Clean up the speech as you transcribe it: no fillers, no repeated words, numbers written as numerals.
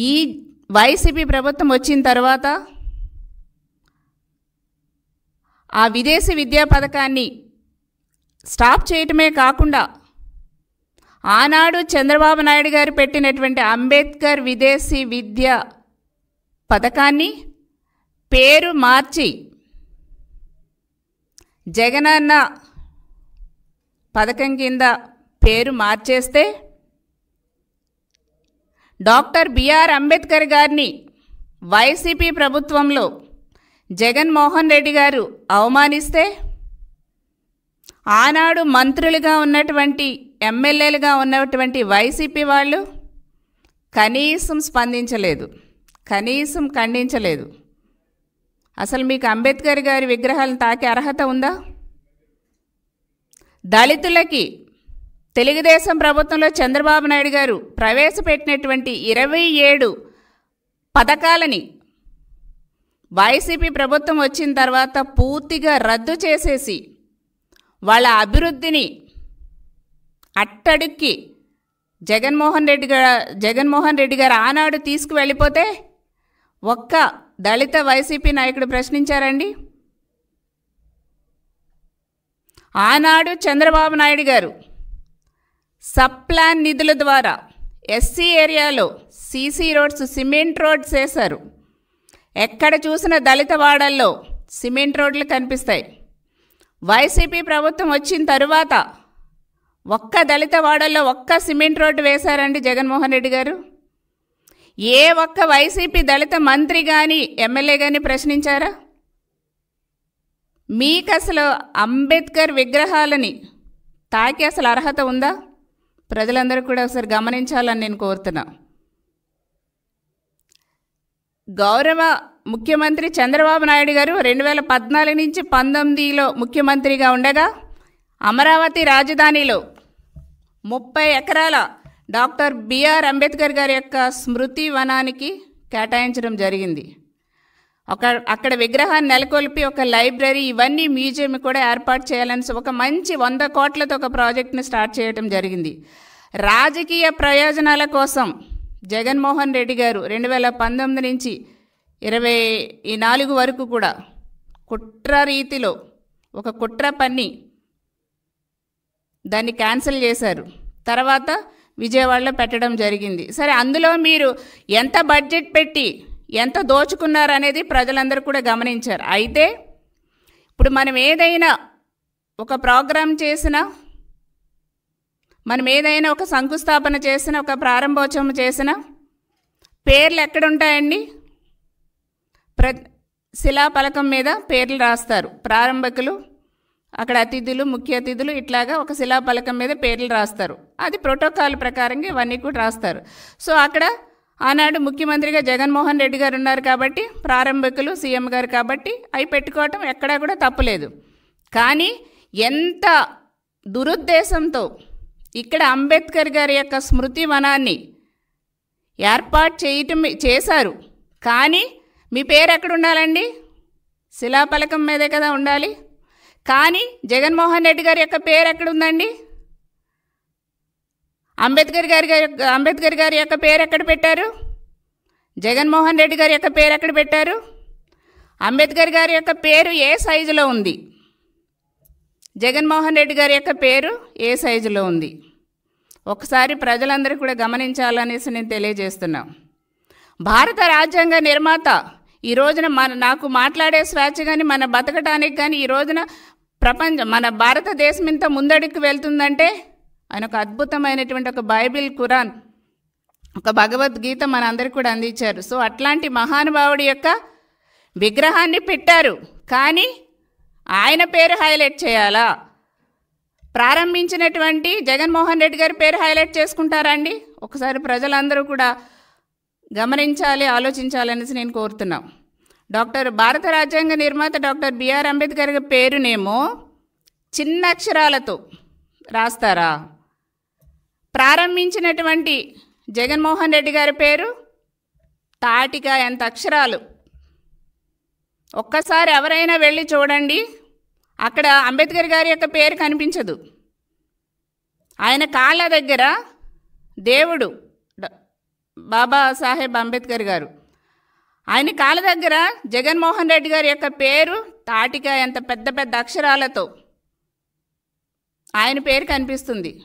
ఈ వైసీపీ ప్రభుత్వం వచ్చిన తర్వాత ఆ విదేశీ విద్యా పథకాన్ని స్టాప్ చేయటమే కాకుండా ఆనాడు చంద్రబాబు నాయుడు గారు పెట్టినటువంటి అంబేద్కర్ విదేశీ విద్య పథకాన్ని పేరు మార్చి జగనన్న పథకం కింద పేరు మార్చేస్తే డాక్టర్ బిఆర్ అంబేద్కర్ గారిని వైసీపీ ప్రభుత్వంలో జగన్మోహన్ రెడ్డి గారు అవమానిస్తే ఆనాడు మంత్రులుగా ఉన్నటువంటి ఎమ్మెల్యేలుగా ఉన్నటువంటి వైసీపీ వాళ్ళు కనీసం స్పందించలేదు, కనీసం ఖండించలేదు. అసలు మీకు అంబేద్కర్ గారి విగ్రహాలను తాకే అర్హత ఉందా? దళితులకి తెలుగుదేశం ప్రభుత్వంలో చంద్రబాబు నాయుడు గారు ప్రవేశపెట్టినటువంటి 27 పథకాలని వైసీపీ ప్రభుత్వం వచ్చిన తర్వాత పూర్తిగా రద్దు చేసేసి వాళ్ళ అభివృద్ధిని అట్టడుక్కి జగన్మోహన్ రెడ్డి గారు ఆనాడు తీసుకువెళ్ళిపోతే ఒక్క దళిత వైసీపీ నాయకుడు ప్రశ్నించారండి? ఆనాడు చంద్రబాబు నాయుడు గారు సబ్ప్లాన్ నిధుల ద్వారా ఎస్సీ ఏరియాలో సీసీ రోడ్స్, సిమెంట్ రోడ్స్ వేశారు. ఎక్కడ చూసిన దళిత వాడల్లో సిమెంట్ రోడ్లు కనిపిస్తాయి. వైసీపీ ప్రభుత్వం వచ్చిన తరువాత ఒక్క దళిత వాడల్లో ఒక్క సిమెంట్ రోడ్డు వేశారండి జగన్మోహన్ రెడ్డి గారు? ఏ ఒక్క వైసీపీ దళిత మంత్రి కానీ ఎమ్మెల్యే కానీ ప్రశ్నించారా? మీకు అసలు అంబేద్కర్ విగ్రహాలని తాకి అసలు అర్హత ఉందా? ప్రజలందరూ కూడా ఒకసారి గమనించాలని నేను కోరుతున్నా. గౌరవ ముఖ్యమంత్రి చంద్రబాబు నాయుడు గారు 2014 నుంచి 19లో ముఖ్యమంత్రిగా ఉండగా అమరావతి రాజధానిలో 30 ఎకరాల డాక్టర్ బిఆర్ అంబేద్కర్ గారి యొక్క స్మృతి వనానికి కేటాయించడం జరిగింది. అక్కడ విగ్రహాన్ని నెలకొల్పి ఒక లైబ్రరీ, ఇవన్నీ మ్యూజియం కూడా ఏర్పాటు చేయాలని ఒక మంచి 100 కోట్లతో ఒక ప్రాజెక్ట్ని స్టార్ట్ చేయడం జరిగింది. రాజకీయ ప్రయోజనాల కోసం జగన్మోహన్ రెడ్డి గారు 2019 నుంచి 24 వరకు కూడా కుట్ర రీతిలో ఒక కుట్ర పన్ని దాన్ని క్యాన్సిల్ చేశారు. తర్వాత విజయవాడలో పెట్టడం జరిగింది. సరే, అందులో మీరు ఎంత బడ్జెట్ పెట్టి ఎంత దోచుకున్నారనేది ప్రజలందరూ కూడా గమనించారు. అయితే ఇప్పుడు మనం ఏదైనా ఒక ప్రోగ్రాం చేసినా, మనం ఏదైనా ఒక శంకుస్థాపన చేసినా, ఒక ప్రారంభోత్సవం చేసినా పేర్లు ఎక్కడుంటాయండి? శిలాఫలకం మీద పేర్లు రాస్తారు. ప్రారంభకులు, అక్కడ అతిథులు, ముఖ్య అతిథులు, ఇట్లాగా ఒక శిలాఫలకం మీద పేర్లు రాస్తారు. అది ప్రోటోకాల్ ప్రకారంగా ఇవన్నీ కూడా రాస్తారు. సో అక్కడ ఆనాడు ముఖ్యమంత్రిగా జగన్మోహన్ రెడ్డి గారు ఉన్నారు కాబట్టి, ప్రారంభకులు సీఎం గారు కాబట్టి అవి పెట్టుకోవటం ఎక్కడా కూడా తప్పులేదు. కానీ ఎంత దురుద్దేశంతో ఇక్కడ అంబేద్కర్ గారి యొక్క స్మృతి వనాన్ని ఏర్పాటు చేశారు. కానీ మీ పేరు ఎక్కడ ఉండాలండి? శిలాఫలకం మీదే కదా ఉండాలి. కానీ జగన్మోహన్ రెడ్డి గారి యొక్క పేరు ఎక్కడ ఉందండి? అంబేద్కర్ గారి యొక్క పేరు ఎక్కడ పెట్టారు? జగన్మోహన్ రెడ్డి గారి యొక్క పేరు ఎక్కడ పెట్టారు? అంబేద్కర్ గారి యొక్క పేరు ఏ సైజులో ఉంది? జగన్మోహన్ రెడ్డి గారి యొక్క పేరు ఏ సైజులో ఉంది? ఒకసారి ప్రజలందరూ కూడా గమనించాలనేసి నేను తెలియజేస్తున్నా. భారత రాజ్యాంగ నిర్మాత ఈ రోజున నాకు మాట్లాడే స్వేచ్ఛ కానీ, మన బతకటానికి కానీ ఈ రోజున మన భారతదేశం ఇంత ముందడుగు వెళ్తుందంటే ఆయన ఒక అద్భుతమైనటువంటి ఒక బైబిల్, ఖురాన్, ఒక భగవద్గీత మన అందరికీ కూడా అందించారు. సో అట్లాంటి మహానుభావుడి యొక్క విగ్రహాన్ని పెట్టారు. కానీ ఆయన పేరు హైలైట్ చేయాలా? ప్రారంభించినటువంటి జగన్మోహన్ రెడ్డి గారి పేరు హైలైట్ చేసుకుంటారండి? ఒకసారి ప్రజలందరూ కూడా గమనించాలి, ఆలోచించాలనేసి నేను కోరుతున్నాం. భారత రాజ్యాంగ నిర్మాత డాక్టర్ బిఆర్ అంబేద్కర్ గారి పేరునేమో చిన్న అక్షరాలతో రాస్తారా? ప్రారంభించినటువంటి జగన్మోహన్ రెడ్డి గారి పేరు తాటిగా ఎంత అక్షరాలు. ఒక్కసారి ఎవరైనా వెళ్ళి చూడండి, అక్కడ అంబేద్కర్ గారి యొక్క పేరు కనిపించదు. ఆయన కాళ్ళ దగ్గర దేవుడు బాబాసాహెబ్ అంబేద్కర్ గారు. ఆయన కాళ్ళ దగ్గర జగన్మోహన్ రెడ్డి గారి యొక్క పేరు తాటికాయ అంత పెద్ద పెద్ద అక్షరాలతో ఆయన పేరు కనిపిస్తుంది.